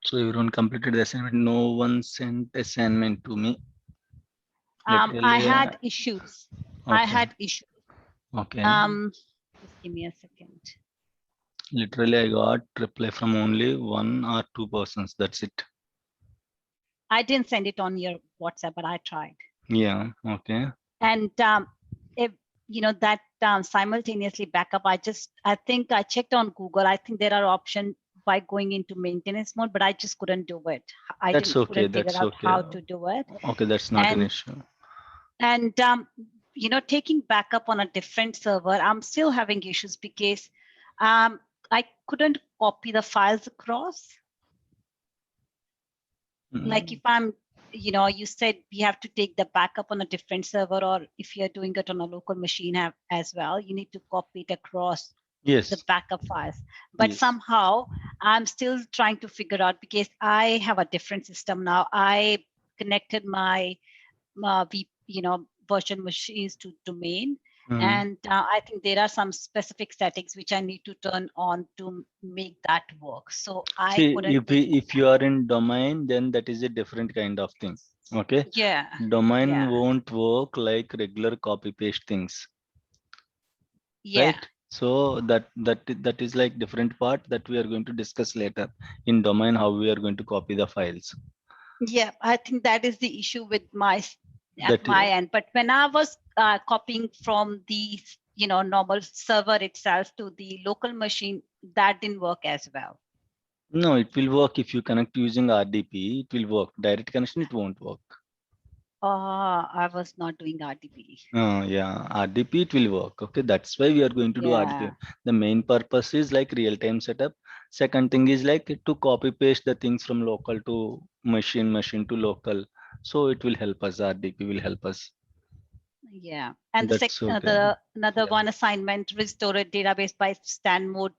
So everyone completed the assignment. No one sent assignment to me. I Literally, had issues. I okay, had issues. okay. Just give me a second. Literally, I got reply from only 1 or 2 persons. That's it. I didn't send it on your WhatsApp, but I tried. Yeah. Okay. And if you know that simultaneously backup, I think I checked on Google. I think there are options by going into maintenance mode, but I just couldn't do it. I That's didn't okay. couldn't figure That's out okay. how to do it. Okay, that's not an And issue. and taking backup on a different server, I'm still having issues because I couldn't copy the files across. Like if I'm, you said we have to take the backup on a different server, or if you're doing it on a local machine as well, you need to copy it across the Yes. backup files. But Yes. somehow I'm still trying to figure out, because I have a different system now. I connected my virtual machines to domain. And I think there are some specific settings which I need to turn on to make that work. So I See, couldn't take. if you are in domain, then that is a different kind of thing. Okay. Yeah. Domain Yeah. won't work like regular copy paste things, Yeah. right? So that is like different part that we are going to discuss later in domain, how we are going to copy the files. Yeah, I think that is the issue with at That my end. But when I was copying from the normal server itself to the local machine, that didn't work as well. no, it will work if you connect using RDP. It will work. Direct connection, it won't work. I was not doing RDP. Yeah, RDP it will work. Okay, that's why we are going to do Yeah. RDP. The main purpose is like real-time setup. Second thing is like to copy paste the things from local to machine, machine to local. So it will help us. RDP will help us. Yeah. And That's okay. the another Yeah. one assignment, restore a database by stand mode.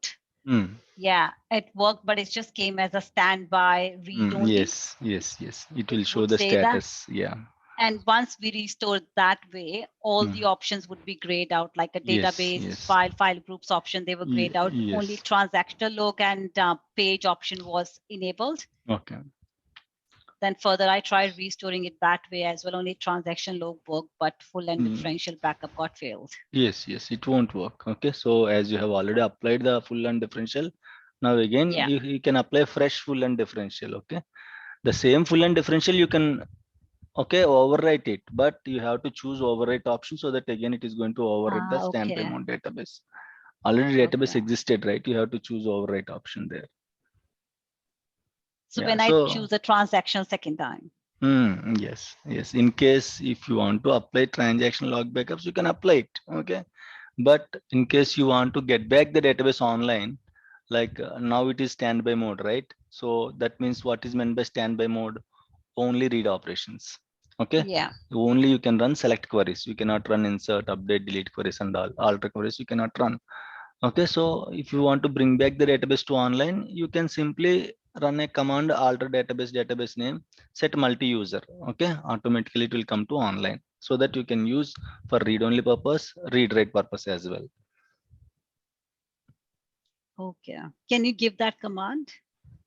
Mm. Yeah, it worked, but it just came as a standby read only. Yes, yes, yes. It It will show would the say that. status. Yeah. And once we restore that way, all the Mm. options would be grayed out, like a Yes, database, yes. file groups option, they were grayed out. Only Yes. transactional log and page option was enabled. Okay. Then further, I tried restoring it that way as well. Only transaction log worked, but full and Mm. differential backup got failed. Yes, yes, it won't work. Okay, so as you have already applied the full and differential, now again Yeah. you can apply fresh full and differential. Okay, the same full and differential you can overwrite it, but you have to choose overwrite option so that again it is going to overwrite the standby Okay. mode database. Already database Okay. existed, right? You have to choose overwrite option there. So Yeah, when I so choose a transaction second time. yes, yes. In case if you want to apply transaction log backups, you can apply it. Okay, but in case you want to get back the database online, like now it is standby mode, right? So that means what is meant by standby mode? Only read operations. Okay, Yeah. only you can run select queries. You cannot run insert, update, delete queries and all alter queries you cannot run. Okay, so if you want to bring back the database to online, you can simply run a command alter database name, set multi-user. Okay, automatically it will come to online so that you can use for read only purpose, read write purpose as well. Okay. Can you give that command?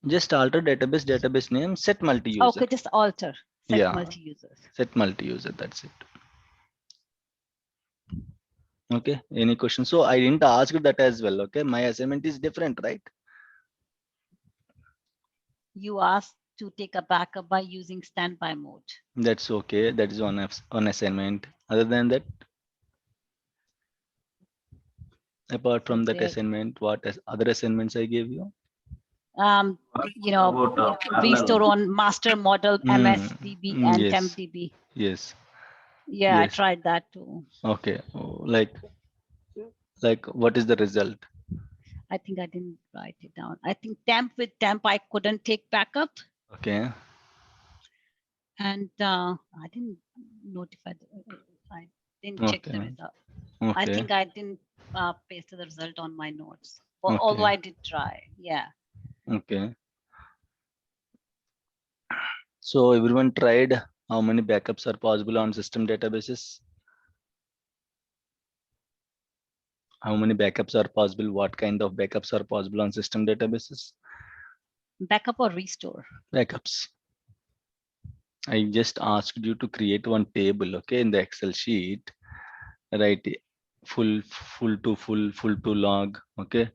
Just alter database name, set multi-user. Okay, just alter, set Yeah, multi-users. set multi-user, that's it. Okay, any question? So I didn't ask that as well. Okay, my assignment is different, right? You asked to take a backup by using standby mode. That's okay. That is one assignment. Other than that, apart from that Okay. assignment, what other assignments I gave you? Um, you know, About restore parallel. on master model MSDB and Yes, TempDB. yes, Yeah, I yes. tried that too. Okay. Oh, like what is the result? I think I didn't write it down. I think with temp, I couldn't take backup, Okay. and I didn't notify. I didn't check the Okay. result. I Okay. think I didn't paste the result on my notes, although Okay. I did try. Yeah. Okay. So everyone tried how many backups are possible on system databases? How many backups are possible? What kind of backups are possible on system databases? Backup or restore? Backups. I just asked you to create one table, okay, in the Excel sheet, right? Full to log, okay,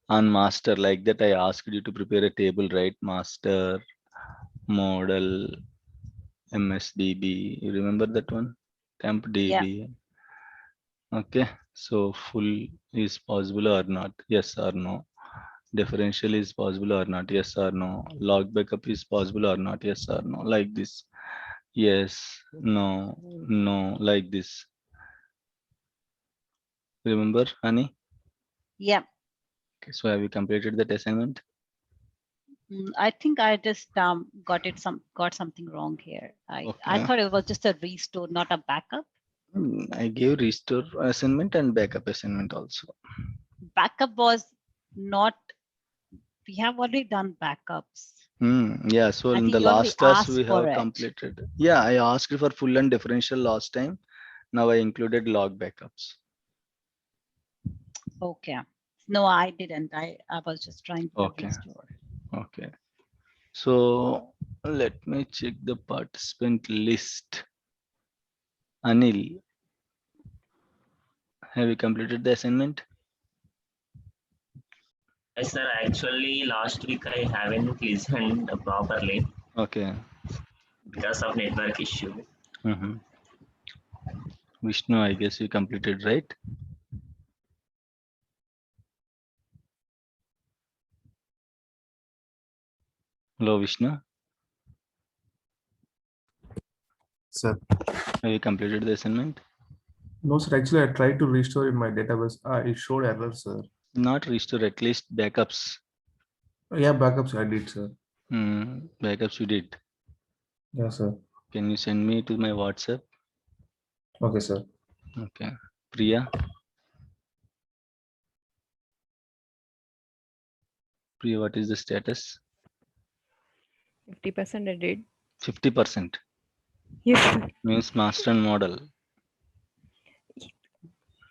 on master, like that. I asked you to prepare a table, right? Master, model, MSDB. You remember that one? Temp DB. Okay, so full is possible or not? Yes or no? Differential is possible or not? Yes or no? Log backup is possible or not? Yes or no? Like this. Yes, no, no, like this. Remember, honey? Yeah. Okay, so have you completed that assignment? I think I just got something wrong here. I Okay. thought it was just a restore, not a backup. I gave restore assignment and backup assignment also. Backup was not. We have already done backups. Yeah, so I in think the you already last task asked we for have it. completed. Yeah, I asked for full and differential last time. Now I included log backups. Okay. No, I didn't. I was just trying to Okay. restore. Okay. So let me check the participant list. Anil, have you completed the assignment? Yes, sir. Actually, last week I haven't listened properly Okay. because of network issue. Vishnu, I guess you completed, right? Hello, Vishnu. Sir. Have you completed the assignment? No, sir. Actually, I tried to restore in my database. It showed error, sir. Not restore, at least backups. Yeah, backups I did, sir. Backups you did. Yes, sir. Can you send me to my WhatsApp? Okay, sir. Okay. Priya. Priya, what is the status? 50% I did. 50%. Yes, sir. Means master and model.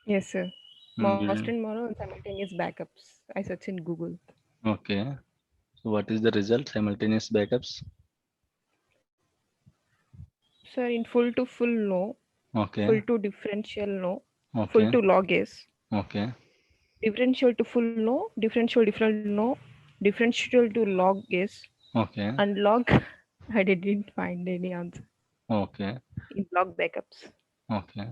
Yes, sir. You Master did- and model and simultaneous backups. I searched in Google. Okay. So what is the result? Simultaneous backups. Sir, in full to full, no. Okay. Full to differential, no. Okay. Full to log, yes. Okay. Differential to full, no. Differential, no. Differential to log, yes. Okay. And log, I didn't find any answer Okay. in log backups. Okay.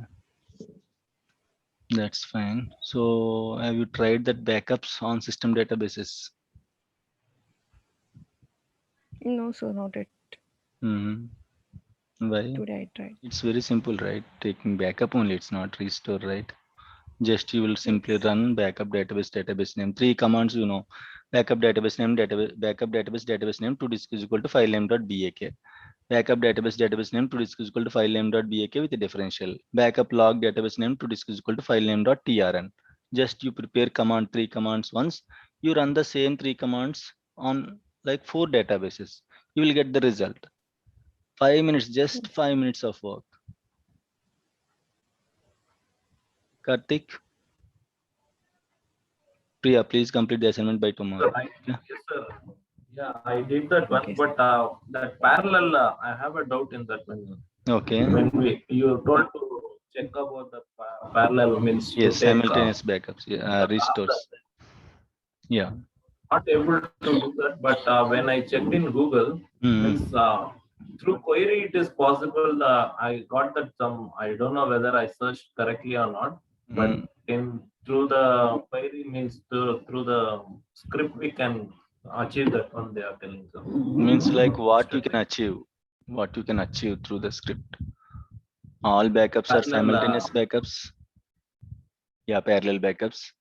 That's fine. So have you tried that backups on system databases? No, sir, not it. Why? Today I tried. It's very simple, right? Taking backup only, it's not restore, right? Just you will simply Yes. run backup database name. 3 commands, you know. Backup database name, database name to disk is equal to file name dot bak. Backup database name to disk is equal to file name dot bak with a differential. Backup log database name to disk is equal to file name dot trn. Just you prepare command 3 commands once. You run the same 3 commands on like 4 databases. You will get the result. 5 minutes, just 5 minutes of work. Karthik, Priya, please complete the assignment by tomorrow. Yes, sir. Yeah, I did that one, Okay, but that parallel, I have a doubt in that one. Okay. When you told to check about the parallel means Yes, to take simultaneous backups, yeah, restores. Yeah. not able to do that, but when I checked in Google, means through query it is possible. I got that some, I don't know whether I searched correctly or not, but in through the query means through the script we can achieve that one. They are telling some. Means like what you can achieve, through the script. All backups are Parallel, simultaneous backups. Yeah, parallel backups.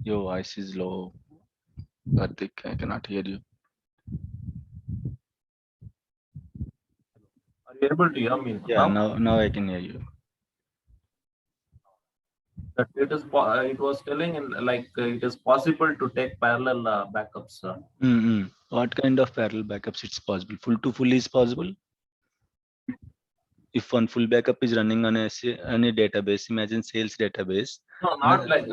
Your voice is low. Karthik, I cannot hear you. Are you able to hear me Yeah, now? now I can hear you. That it is it was telling in like it is possible to take parallel backups. What kind of parallel backups it's possible? Full to full is possible. If one full backup is running on any database, imagine sales database. No, not like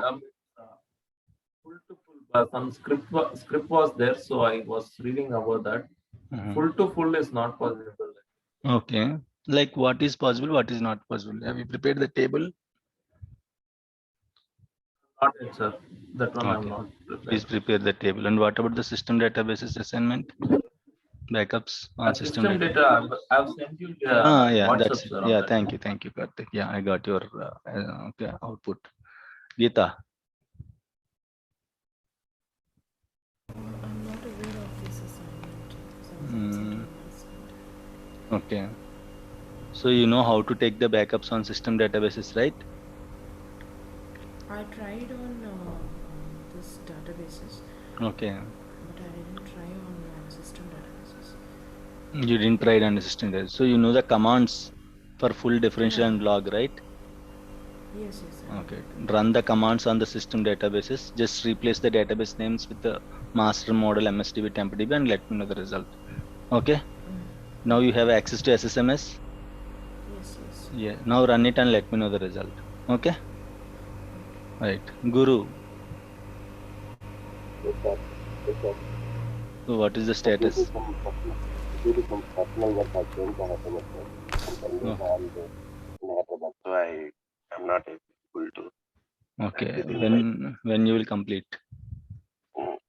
full to full, some script was there, so I was reading about that. Full to full is not possible. Okay. Like what is possible, what is not possible? Have you prepared the table? Not yet, sir. That one I'm Okay. not prepared. Please prepare the table. And what about the system databases assignment? Backups on system data? Data, I've sent you Yeah, WhatsApp, that's sir. yeah. Thank you, Karthik. Yeah, I got your okay, output. Geeta. I'm not aware of this assignment. Okay. So you know how to take the backups on system databases, right? I tried on this databases, Okay. but I didn't try on system databases. You didn't try it on the system database. So you know the commands for full differential and log, right? Yes, yes. Okay. Run the commands on the system databases. Just replace the database names with the master model MSDB TempDB and let me know the result. Okay. Now you have access to SSMS. Yes, yes. Yeah. Now run it and let me know the result. Okay. Right. Guru. So what is the status? So I am not able to. Okay. When you will complete?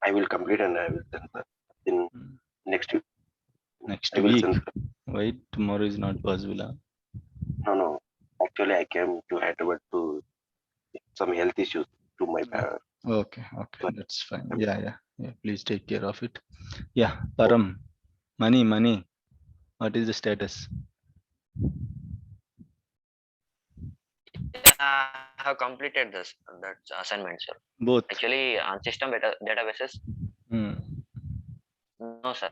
I will complete and I will send in next week. Next I will week. send. Why tomorrow is not possible? Huh? No. Actually, I came to Hyderabad to some health issues to my parents. Okay. That's fine. Yeah. Please take care of it. Yeah. Param. Money. What is the status? I have completed that assignment, sir. Both. Actually, on system databases. No, sir.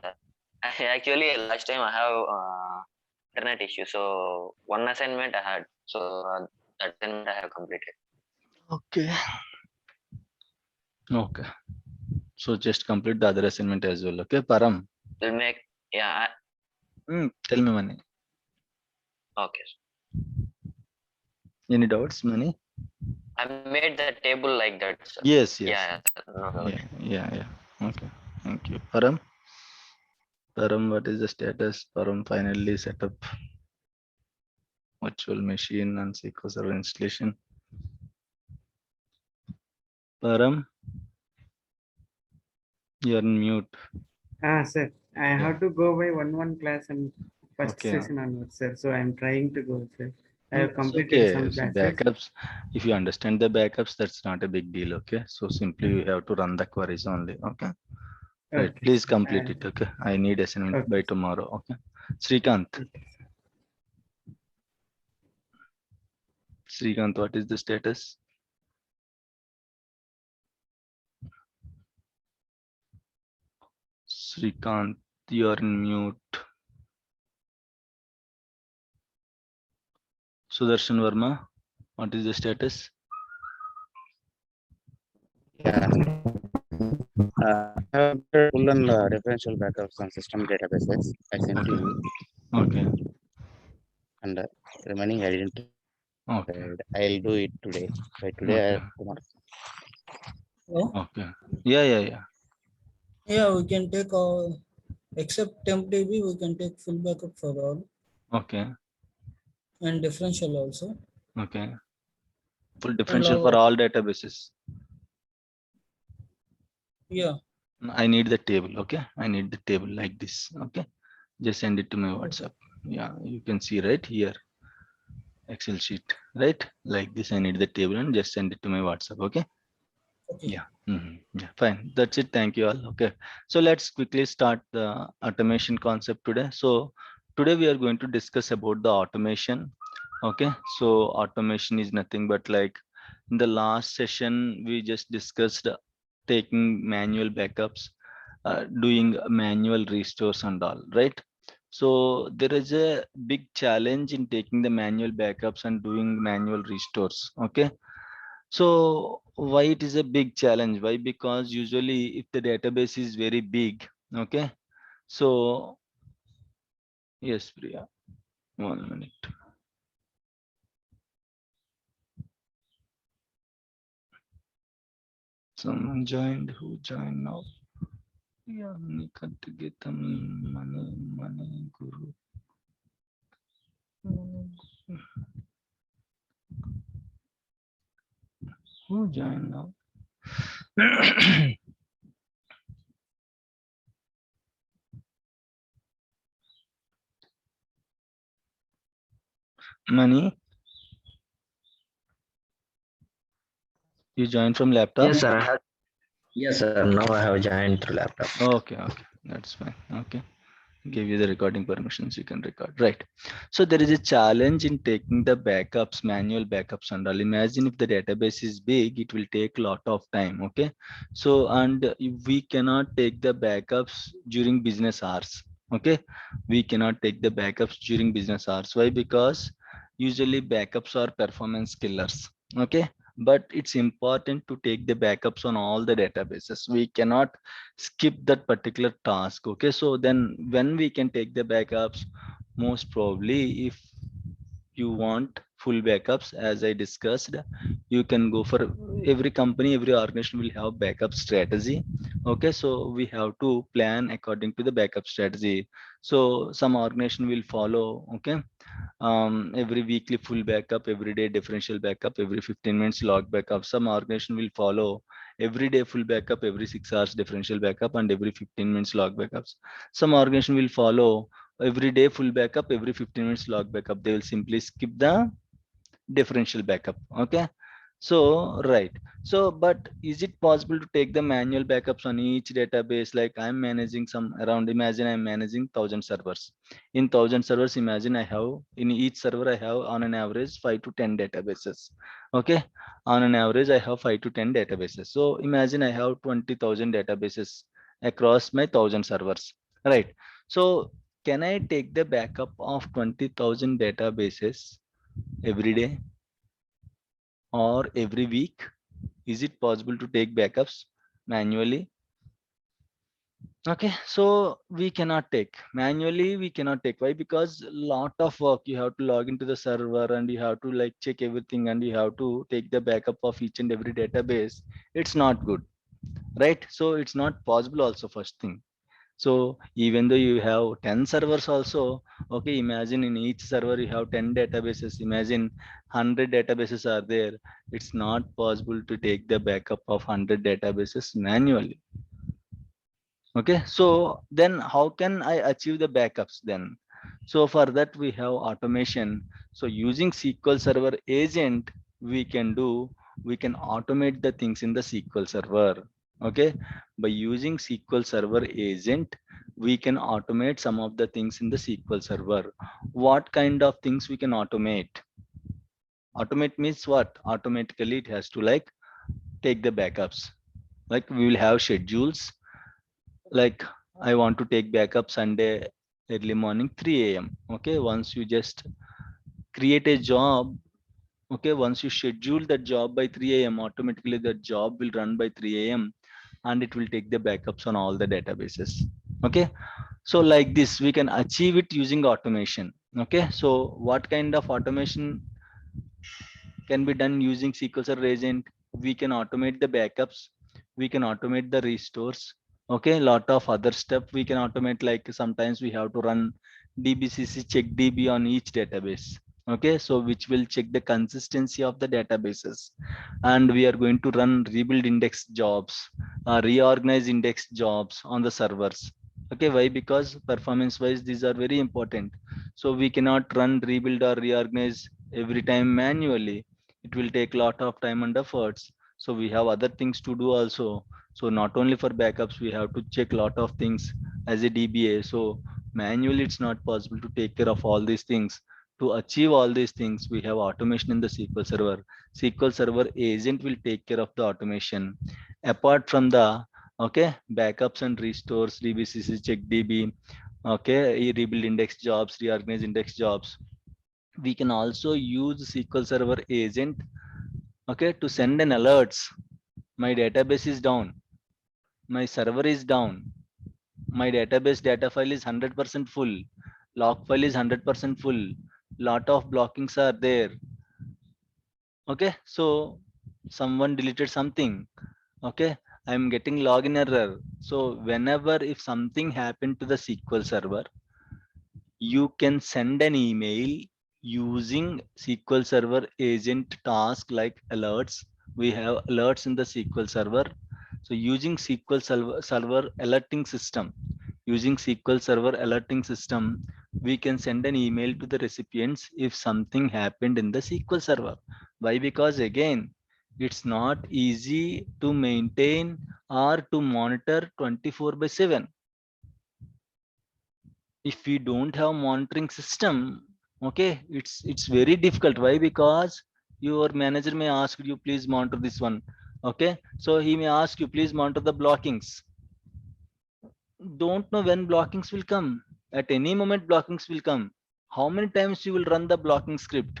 Actually, last time I have internet issue, so one assignment I had, so that assignment I have completed. Okay. So just complete the other assignment as well. Okay, Param. Will make Tell me, Mani. Okay. Any doubts, Mani? I made the table like that, sir. Yes. Yeah. No. Yeah. Okay. Thank you. Param, what is the status? Param finally set up virtual machine and SQL Server installation. Param, you're on mute. Sir, I have to go by one class and first session onwards, sir. So I'm trying to go, sir. I have completed some So classes. backups, if you understand the backups, that's not a big deal. Okay. So simply you have to run the queries only. Okay. Right. Okay. Please complete it. Okay. I need assignment by tomorrow. Okay. Srikanth. Srikanth, what is the status? Srikanth, you are in mute. Sudarshan Verma, what is the status? Yeah. I have full and differential backups on system databases. I sent to you. Okay. And remaining I didn't. Okay. I'll do it today. By today or tomorrow. Okay. Yeah. Yeah, we can take all except TempDB, we can take full backup for all. Okay. And differential also. Okay. Full differential for all databases. Yeah. I need the table. Okay. I need the table like this. Okay. Just send it to my WhatsApp. Yeah. You can see right here. Excel sheet, right? Like this. I need the table and just send it to my WhatsApp. Okay. Yeah. Yeah, fine. That's it. Thank you all. Okay. So let's quickly start the automation concept today. So today we are going to discuss about the automation. Okay. So automation is nothing but like in the last session, we just discussed taking manual backups, doing manual restores and all, right? So there is a big challenge in taking the manual backups and doing manual restores. Okay. So why it is a big challenge? Why? Because usually if the database is very big, okay. So yes, Priya, 1 minute. Someone joined. Who joined now? Yeah, Nikatigitam Mani Guru. Who joined now? Mani, you joined from laptop? Yes, sir. Yes, sir. Now I have joined through laptop. Okay, that's fine. Okay, give you the recording permissions, you can record, right? So there is a challenge in taking the backups, manual backups and all. Imagine if the database is big, it will take a lot of time. Okay, so and we cannot take the backups during business hours. Okay, we cannot take the backups during business hours. Why? Because usually backups are performance killers. Okay, but it's important to take the backups on all the databases. We cannot skip that particular task. Okay, so then when we can take the backups, most probably if you want full backups, as I discussed, you can go for every company, every organization will have backup strategy. Okay, so we have to plan according to the backup strategy. So some organization will follow, okay, every weekly full backup, every day differential backup, every 15 minutes log backup. Some organization will follow every day full backup, every 6 hours differential backup, and every 15 minutes log backups. Some organization will follow every day full backup, every 15 minutes log backup. They will simply skip the differential backup. Okay, so right, so but is it possible to take the manual backups on each database? Like I'm managing some around, imagine I'm managing 1000 servers. In 1000 servers, imagine I have in each server I have on an average 5 to 10 databases. Okay, on an average I have 5 to 10 databases. So imagine I have 20,000 databases across my 1000 servers, right? So can I take the backup of 20,000 databases every day or every week? Is it possible to take backups manually? Okay, so we cannot take manually. We cannot take. Why? Because a lot of work. You have to log into the server and you have to like check everything and you have to take the backup of each and every database. It's not good, right? So it's not possible also, first thing. So even though you have 10 servers also, okay, imagine in each server you have 10 databases. Imagine 100 databases are there. It's not possible to take the backup of 100 databases manually. Okay, so then how can I achieve the backups then? So for that we have automation. So using SQL Server agent, we can automate the things in the SQL Server. Okay, by using SQL Server agent, we can automate some of the things in the SQL Server. What kind of things we can automate? Automate means what? Automatically it has to like take the backups. Like we will have schedules. Like I want to take backup Sunday early morning 3 a.m. Okay, once you just create a job, okay, once you schedule that job by 3 a.m., automatically that job will run by 3 a.m. and it will take the backups on all the databases. Okay, so like this we can achieve it using automation. Okay, so what kind of automation can be done using SQL Server agent? We can automate the backups, we can automate the restores. Okay, lot of other stuff we can automate, like sometimes we have to run DBCC check DB on each database. Okay, so which will check the consistency of the databases, and we are going to run rebuild index jobs, reorganize index jobs on the servers. Okay, why? Because performance wise these are very important. So we cannot run rebuild or reorganize every time manually. It will take a lot of time and efforts. So we have other things to do also. So not only for backups, we have to check a lot of things as a DBA. So manually it's not possible to take care of all these things. To achieve all these things, we have automation in the SQL Server. SQL Server agent will take care of the automation. Apart from the backups and restores, DBCC check DB, rebuild index jobs, reorganize index jobs. We can also use SQL Server agent to send an alerts. My database is down, my server is down, my database data file is 100% full, log file is 100% full, lot of blockings are there. Okay, so someone deleted something. Okay, I'm getting login error. So whenever if something happened to the SQL server, you can send an email using SQL Server agent task like alerts. We have alerts in the SQL Server. So using server alerting system, we can send an email to the recipients if something happened in the SQL Server. Why? Because again, it's not easy to maintain or to monitor 24/7. If we don't have monitoring system, okay, it's very difficult. Why? Because your manager may ask you, please monitor this one. Okay, so he may ask you, please monitor the blockings. Don't know when blockings will come. At any moment blockings will come. How many times you will run the blocking script?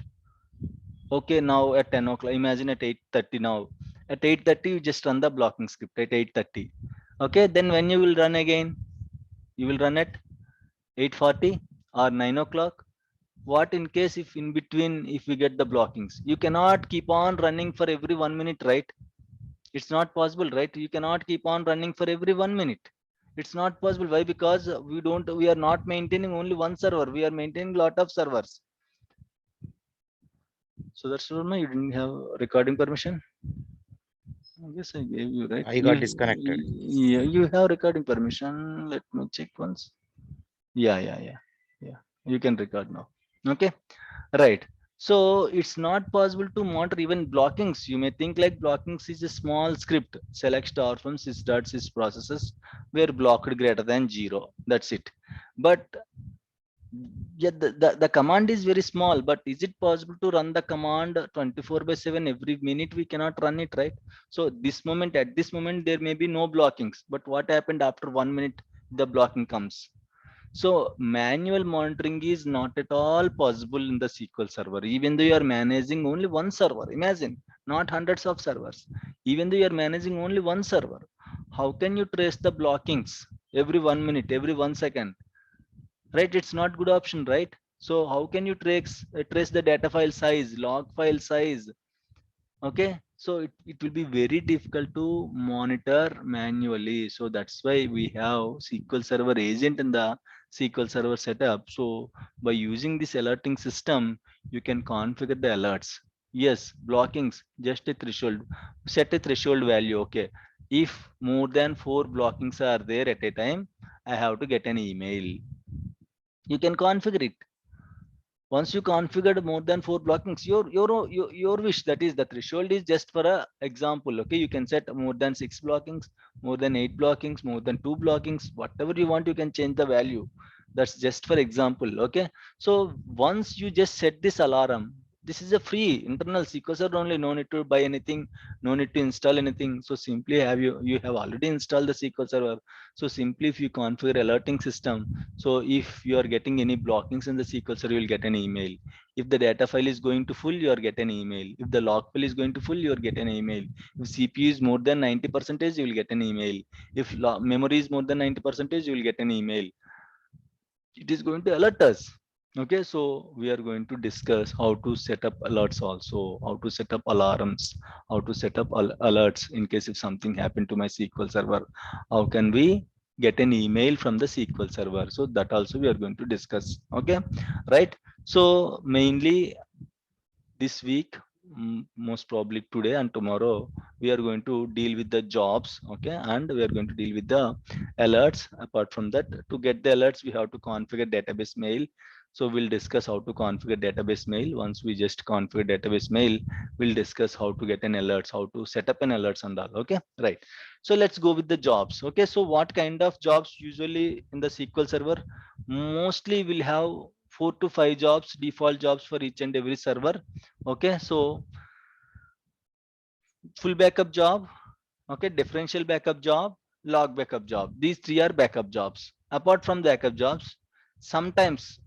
Okay, now at 10 o'clock, imagine at 8:30 now. At 8:30, you just run the blocking script at 8:30. Okay, then when you will run again? You will run at 8:40 or 9 o'clock. What in case if in between, if we get the blockings? You cannot keep on running for every 1 minute, right? It's not possible, right? You cannot keep on running for every 1 minute. It's not possible. Why? Because we are not maintaining only one server. We are maintaining a lot of servers. So that's why you didn't have recording permission. I guess I gave you, right? I got disconnected. Yeah, you have recording permission. Let me check once. Yeah. You can record now. Okay, right. So it's not possible to monitor even blockings. You may think like blockings is a small script. Select star from sys processes where blocked greater than 0. That's it. But yeah, the command is very small, but is it possible to run the command 24/7 every minute? We cannot run it, right? So at this moment there may be no blockings, but what happened after 1 minute the blocking comes? So manual monitoring is not at all possible in the SQL server, even though you are managing only one server. Imagine, not hundreds of servers. Even though you are managing only one server, how can you trace the blockings every 1 minute, every 1 second? Right? It's not good option, right? So how can you trace the data file size, log file size? Okay, so it will be very difficult to monitor manually. So that's why we have SQL Server agent in the SQL Server setup. So by using this alerting system, you can configure the alerts. Yes, blockings, just a threshold, set a threshold value. Okay, if more than 4 blockings are there at a time, I have to get an email. You can configure it. Once you configured more than 4 blockings, your wish, that is the threshold is just for a example. Okay, you can set more than 6 blockings, more than 8 blockings, more than 2 blockings, whatever you want, you can change the value. That's just for example. Okay, so once you just set this alarm, this is a free internal SQL server only, no need to buy anything, no need to install anything. So simply you have already installed the SQL server. So simply if you configure alerting system, so if you are getting any blockings in the SQL server, you will get an email. If the data file is going to full, you are get an email. If the log file is going to full, you are get an email. If CPU is more than 90%, you will get an email. If memory is more than 90%, you will get an email. It is going to alert us. Okay, so we are going to discuss how to set up alerts also, how to set up alarms, how to set up alerts in case if something happened to my SQL server. How can we get an email from the SQL server? So that also we are going to discuss. Okay, right? So mainly this week, most probably today and tomorrow, we are going to deal with the jobs. Okay, and we are going to deal with the alerts. Apart from that, to get the alerts, we have to configure database mail. So we'll discuss how to configure database mail. Once we just configure database mail, we'll discuss how to get an alerts, how to set up an alerts and all. Okay, right? So let's go with the jobs. Okay, so what kind of jobs usually in the SQL server? Mostly we'll have 4 to 5 jobs, default jobs for each and every server. Okay, so full backup job, okay, differential backup job, log backup job. These 3 are backup jobs. Apart from backup jobs, sometimes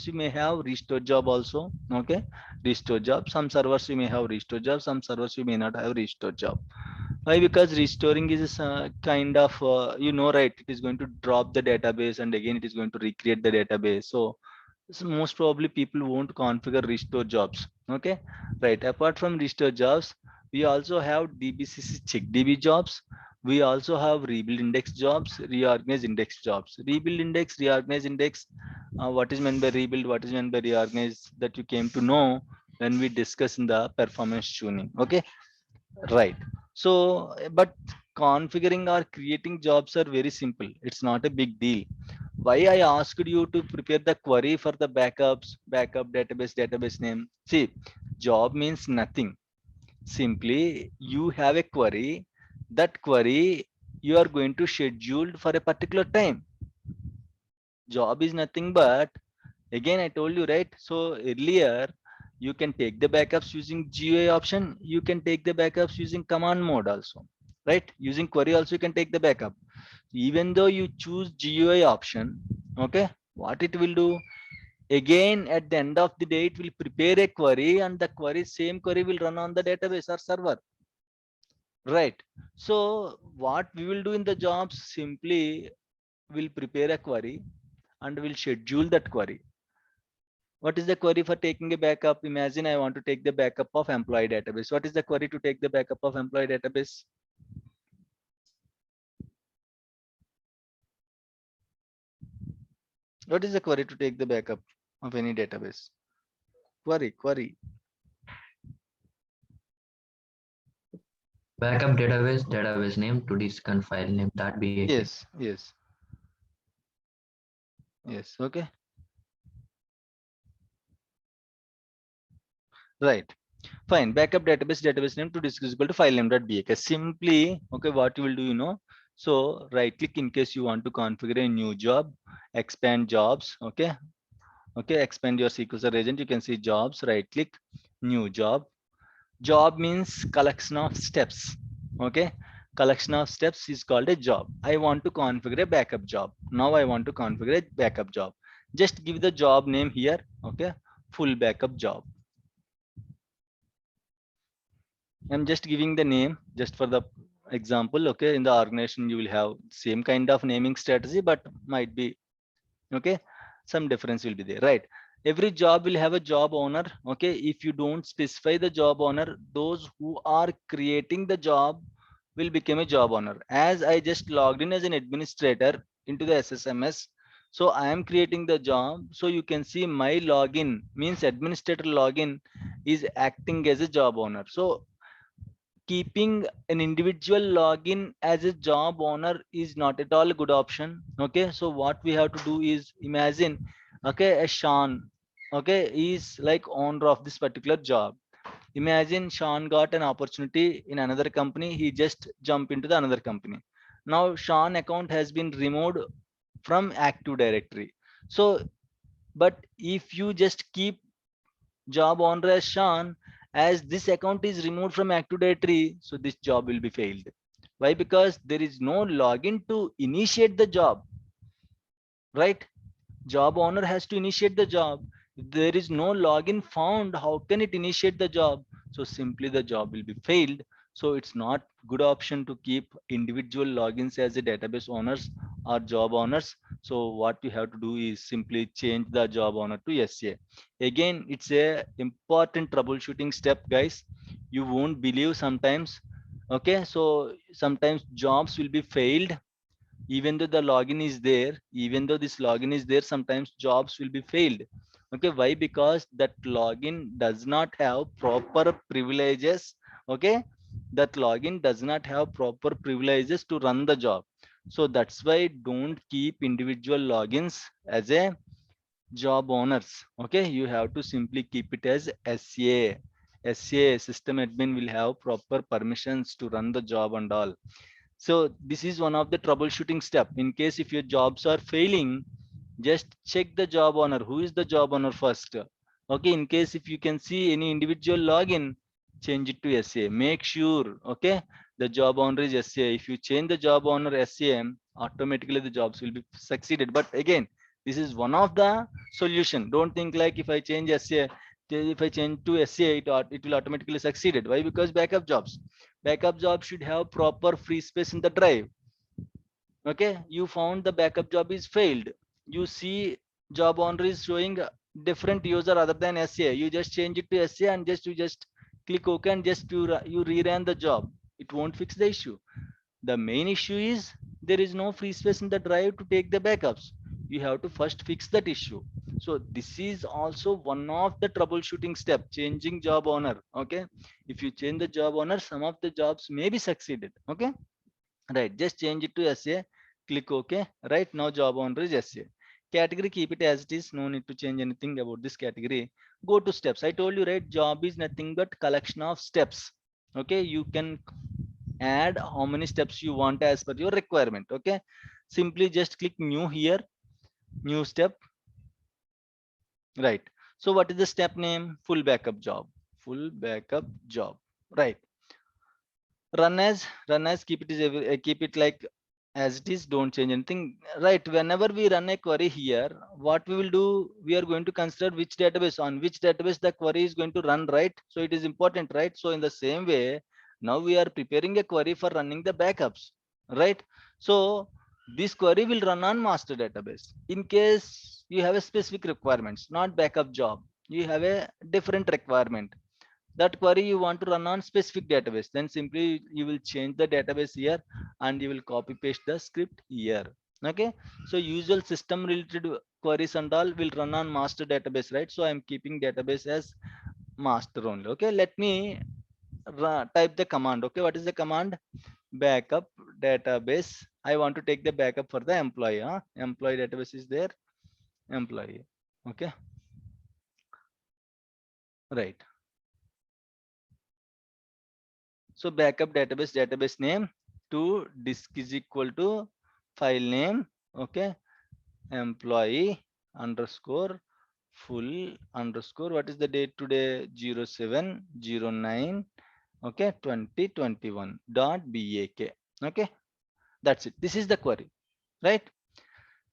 you may have restore job also. Okay, restore job. Some servers you may have restore job, some servers you may not have restore job. Why? Because restoring is kind of right, it is going to drop the database and again it is going to recreate the database. So most probably people won't configure restore jobs. Okay, right? Apart from restore jobs, We also have DBCC check DB jobs. We also have rebuild index jobs, reorganize index jobs. Rebuild index, reorganize index. What is meant by rebuild? What is meant by reorganize? That you came to know when we discuss in the performance tuning. Okay, right. So, but configuring or creating jobs are very simple. It's not a big deal. Why I asked you to prepare the query for the backups, backup database name. See, job means nothing. Simply you have a query. That query you are going to schedule for a particular time. Job is nothing but, again I told you, right? So earlier you can take the backups using GUI option. You can take the backups using command mode also, right? Using query also you can take the backup. Even though you choose GUI option, okay, what it will do, again at the end of the day it will prepare a query, and the same query will run on the database or server, right? So what we will do in the jobs, simply will prepare a query and will schedule that query. What is the query for taking a backup? Imagine I want to take the backup of employee database. What is the query to take the backup of employee database? What is the query to take the backup of any database? Query. Backup database name to disk and file name that be Yes. Okay. Right. Fine. Backup database name to disk is equal to file name.bak. Simply, okay, what you will do, you know. So right click in case you want to configure a new job, expand jobs. Okay. Expand your SQL Server agent. You can see jobs, right click, new job. Job means collection of steps. Okay. Collection of steps is called a job. I want to configure a backup job. Now I want to configure a backup job. Just give the job name here. Okay. Full backup job. I'm just giving the name just for the example. Okay. In the organization, you will have same kind of naming strategy, but might be, okay, some difference will be there, right? Every job will have a job owner. Okay. If you don't specify the job owner, those who are creating the job will become a job owner. As I just logged in as an administrator into the SSMS, so I am creating the job. So you can see my login means administrator login is acting as a job owner. So keeping an individual login as a job owner is not at all a good option. Okay, so what we have to do is, imagine, okay, a Sean, okay, is like owner of this particular job. Imagine Sean got an opportunity in another company. He just jumped into the another company. Now Sean account has been removed from Active Directory. So, but if you just keep job owner as Sean, as this account is removed from Active Directory, so this job will be failed. Why? Because there is no login to initiate the job, right? Job owner has to initiate the job. If there is no login found, how can it initiate the job? So simply the job will be failed. So it's not good option to keep individual logins as a database owners or job owners. So what you have to do is simply change the job owner to SCA. Again, it's a important troubleshooting step, guys. You won't believe sometimes. Okay, so sometimes jobs will be failed even though the login is there. Even though this login is there, sometimes jobs will be failed. Okay, why? Because that login does not have proper privileges. Okay, that login does not have proper privileges to run the job. So that's why don't keep individual logins as a job owners. Okay, you have to simply keep it as SCA. SCA, system admin, will have proper permissions to run the job and all. So this is one of the troubleshooting step. In case if your jobs are failing, just check the job owner. Who is the job owner first? Okay, in case if you can see any individual login, change it to SCA. Make sure, okay, the job owner is SCA. If you change the job owner SCA, automatically the jobs will be succeeded. But again, this is one of the solution. Don't think like if I change SCA, if I change to SCA, it will automatically succeed. Why? Because backup jobs should have proper free space in the drive. Okay, you found the backup job is failed. You see job owner is showing different user other than SCA. You just change it to SCA and you just click OK and just you rerun the job. It won't fix the issue. The main issue is there is no free space in the drive to take the backups. You have to first fix that issue. So this is also one of the troubleshooting step, changing job owner. Okay, if you change the job owner, some of the jobs may be succeeded. Okay, right, just change it to SA, click OK. Right now job owner is SA. Category, keep it as it is, no need to change anything about this category. Go to steps. I told you, right, job is nothing but collection of steps. Okay, you can add how many steps you want as per your requirement. Okay, simply just click new here, new step. Right, so what is the step name? Full backup job. Full backup job. Right, run as keep it like as it is, don't change anything. Right, whenever we run a query here, what we will do, we are going to consider which database, on which database the query is going to run, right? So it is important, right? So in the same way, now we are preparing a query for running the backups, right? So this query will run on master database. In case you have a specific requirements, not backup job, you have a different requirement, that query you want to run on specific database, then simply you will change the database here and you will copy paste the script here. Okay, so usual system related queries and all will run on master database, right? So I'm keeping database as master only. Okay, let me type the command. Okay, what is the command? Backup database. I want to take the backup for the employee. Employee database is there, employee. Okay, right. So backup database name to disk is equal to file name. Okay, employee underscore full underscore, what is the date today? 07/09 okay 2021 .bak. Okay, that's it. This is the query, right?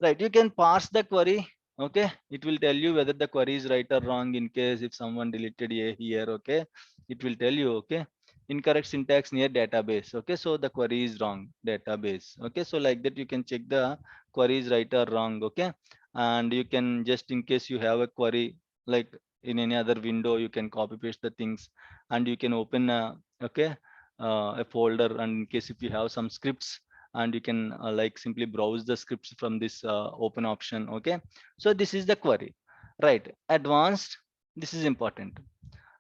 Right, you can parse the query. Okay, it will tell you whether the query is right or wrong. In case if someone deleted a here, okay, it will tell you. Okay, incorrect syntax near database. Okay, so the query is wrong, database. Okay, so like that you can check the query is right or wrong. Okay, and you can, just in case you have a query like in any other window, you can copy paste the things and you can open a folder, and in case if you have some scripts, and you can like simply browse the scripts from this open option. Okay, so this is the query, right? Advanced, this is important,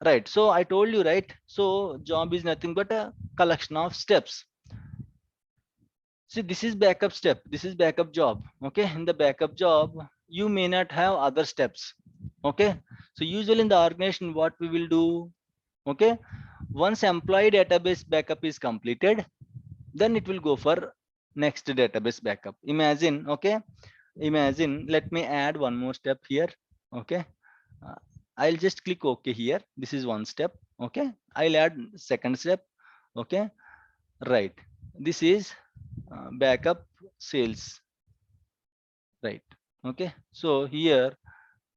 right? So I told you, right? So job is nothing but a collection of steps. See, this is backup step, this is backup job. Okay, in the backup job you may not have other steps. Okay, so usually in the organization what we will do, okay, once employee database backup is completed, then it will go for next database backup. Imagine, okay, imagine, let me add one more step here. Okay, I'll just click OK here. This is one step. Okay, I'll add second step. Okay, right, this is backup sales, right? Okay, so here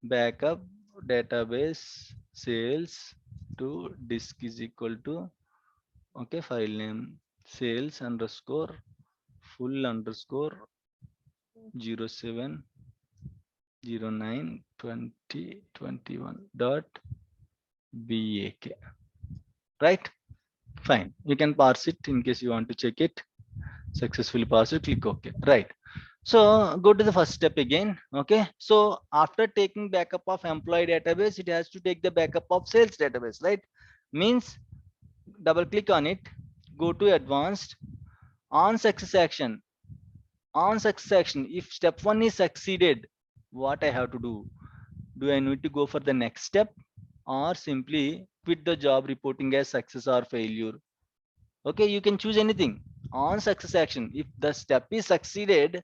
backup database sales to disk is equal to, okay, file name sales underscore full underscore 07/09/2021 .bak. Right, fine, you can parse it in case you want to check it. Successfully parsed it, click OK. Right, so go to the first step again. Okay, so after taking backup of employee database, it has to take the backup of sales database, right? Means double click on it, go to advanced, on success action. On success action, if step 1 is succeeded, what I have to do? Do I need to go for the next step or simply quit the job reporting as success or failure? Okay, you can choose anything. On success action, if the step is succeeded,